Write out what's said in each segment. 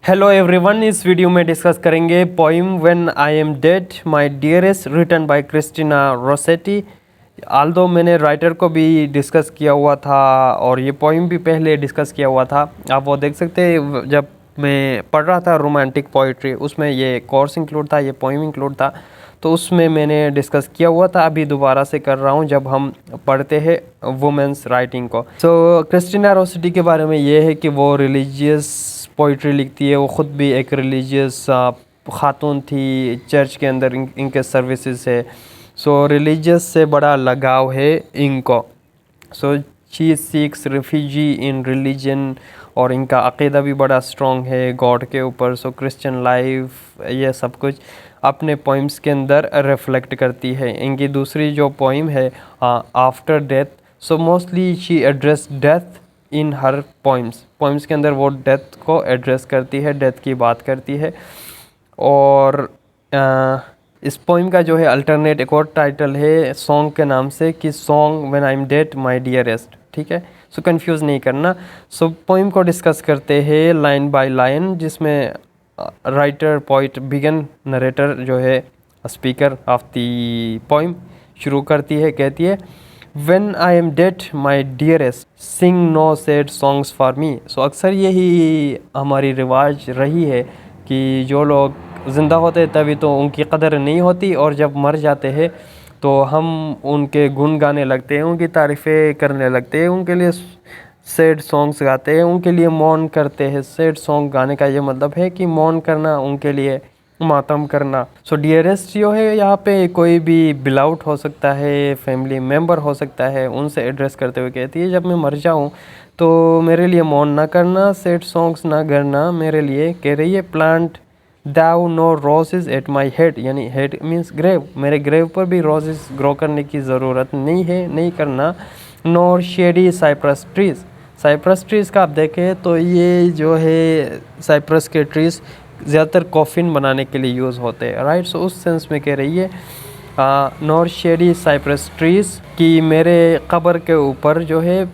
Hello everyone, इस video में discuss करेंगे poem when I am dead my dearest written by Christina Rossetti. Although मैंने writer को भी डिस्कस किया हुआ था और ये पोइम भी पहले डिस्कस किया हुआ था। आप वो देख सकते हैं, जब मैं पढ़ रहा था रोमांटिक पोइट्री उसमें ये कोर्स इंक्लूड था, ये पोइम इंक्लूड था, तो उसमें मैंने डिस्कस किया हुआ था। अभी दोबारा से कर रहा हूँ जब हम पढ़ते हैं वुमेंस राइटिंग को। सो क्रिस्टीना रोसेटी के बारे में ये है कि वो रिलीजियस पोइट्री लिखती है। वो ख़ुद भी एक रिलीजियस ख़ातून थी, चर्च के अंदर इनके सर्विसेज है। सो रिलीजियस से बड़ा लगाव है इनको। So she seeks refuge in religion, और इनका अक़ीदा भी बड़ा स्ट्रॉन्ग है गॉड के ऊपर। सो क्रिश्चियन लाइफ ये सब कुछ अपने पोइम्स के अंदर रिफ्लेक्ट करती है। इनकी दूसरी जो पोइम है after death, so mostly she address death in her poems के अंदर वो डेथ को एड्रेस करती है, डेथ की बात करती है। और इस पोइम का जो है अल्टरनेट एक और टाइटल है सॉन्ग के नाम से कि song when I am dead my dearest. ठीक है, सो कंफ्यूज नहीं करना। सो पोइम को डिस्कस करते हैं लाइन बाय लाइन, जिसमें राइटर पोइट बिगन नरेटर जो है स्पीकर ऑफ द पोइम शुरू करती है, कहती है When I am dead, my dearest, sing no sad songs for me। सो अक्सर यही हमारी रिवाज रही है कि जो लोग ज़िंदा होते हैं तभी तो उनकी कदर नहीं होती, और जब मर जाते हैं तो हम उनके गुण गाने लगते हैं, उनकी तारीफ़ें करने लगते हैं, उनके लिए सैड सॉन्ग्स गाते हैं, उनके लिए मौन करते हैं। सैड सॉन्ग गाने का ये मतलब है कि मौन करना, उनके लिए मातम करना। सो डियरेस्ट जो है यहाँ पे कोई भी बिलाउट हो सकता है, फैमिली मेम्बर हो सकता है, उनसे एड्रेस करते हुए कहती है जब मैं मर जाऊँ तो मेरे लिए मौन ना करना, सैड सॉन्ग्स ना करना मेरे लिए। कह रही है plant thou no roses at my head, यानी हेड मीन्स ग्रेव, मेरे ग्रेव पर भी रोजेज ग्रो करने की ज़रूरत नहीं है, नहीं करना। Nor shady cypress trees, cypress trees का आप देखें तो ये जो है साइप्रस के ट्रीज़ ज़्यादातर कॉफ़िन बनाने के लिए यूज़ होते हैं, राइट। सो उस सेंस में कह रही है नॉर शेडी साइप्रस ट्रीज़ कि मेरे कब्र के ऊपर जो है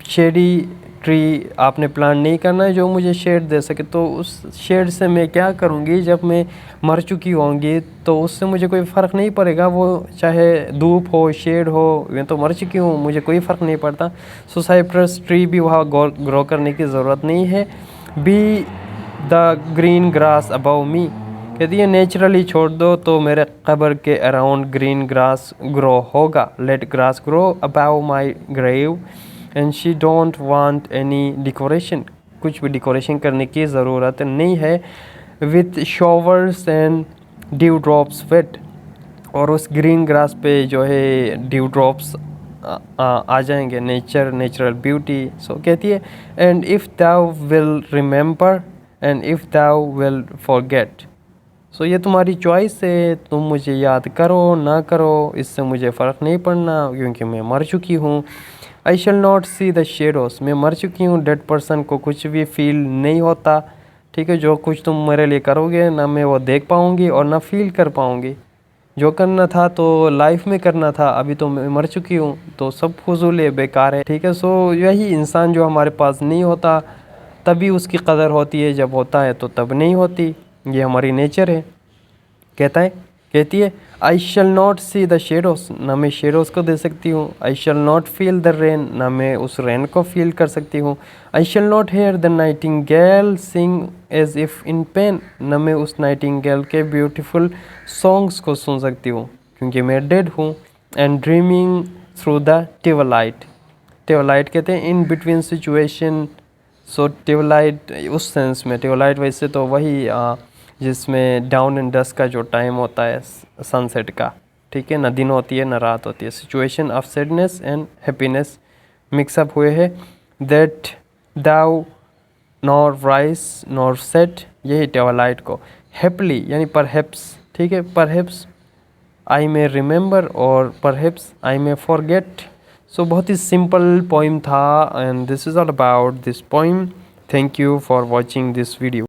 शेडी ट्री आपने प्लांट नहीं करना है जो मुझे शेड दे सके। तो उस शेड से मैं क्या करूँगी जब मैं मर चुकी होंगी, तो उससे मुझे कोई फ़र्क नहीं पड़ेगा, वो चाहे धूप हो शेड हो, मैं तो मर चुकी हूँ, मुझे कोई फ़र्क नहीं पड़ता। सो साइप्रस ट्री भी वहाँ ग्रो करने की ज़रूरत नहीं है। Be the green grass above me, कहती है नेचुरली छोड़ दो तो मेरे कब्र के अराउंड ग्रीन ग्रास ग्रो होगा। Let grass grow above my grave and she don't want any decoration, कुछ भी डेकोरेशन करने की ज़रूरत नहीं है। With showers and dew drops wet, और उस ग्रीन ग्रास पे जो है ड्यू ड्रॉप्स आ जाएंगे, नेचुरल ब्यूटी। सो कहती है and if thou will remember and if thou will forget, so ये तुम्हारी चॉइस है, तुम मुझे याद करो ना करो, इससे मुझे फ़र्क नहीं पड़ना क्योंकि मैं मर चुकी हूँ। I shall not see the shadows, मैं मर चुकी हूँ। डेड पर्सन को कुछ भी फील नहीं होता, ठीक है। जो कुछ तुम मेरे लिए करोगे ना मैं वो देख पाऊँगी और ना फील कर पाऊँगी। जो करना था तो लाइफ में करना था, अभी तो मैं मर चुकी हूँ तो सब फजूल है, बेकार है, ठीक है। सो यही इंसान जो हमारे पास नहीं होता तभी उसकी कदर होती है, जब होता है तो तब नहीं होती, ये हमारी नेचर है। कहती है I shall not see the shadows, ना मैं शेडोस को दे सकती हूँ। I shall not feel the rain, ना मैं उस रेन को फील कर सकती हूँ। I shall not hear the nightingale sing as if in pain, ना मैं उस नाइटिंगेल के ब्यूटीफुल सॉन्ग्स को सुन सकती हूँ क्योंकि मैं डेड हूँ। And dreaming through the Twilight, Twilight कहते हैं in between situation. So Twilight उस सेंस में, ट्विलाइट वैसे तो वही जिसमें डाउन एंड डस्क का जो टाइम होता है सनसेट का, ठीक है, ना दिन होती है ना रात होती है। Situation of sadness and happiness mix up हुए हैं। That though nor rise nor set, यही ट्विलाइट को। हैप्पली यानी परहैप्स, ठीक है, परहैप्स आई मे रिमेंबर और perhaps I may forget. So बहुत ही सिंपल पोइम था and this is all about this poem. Thank you for watching this video.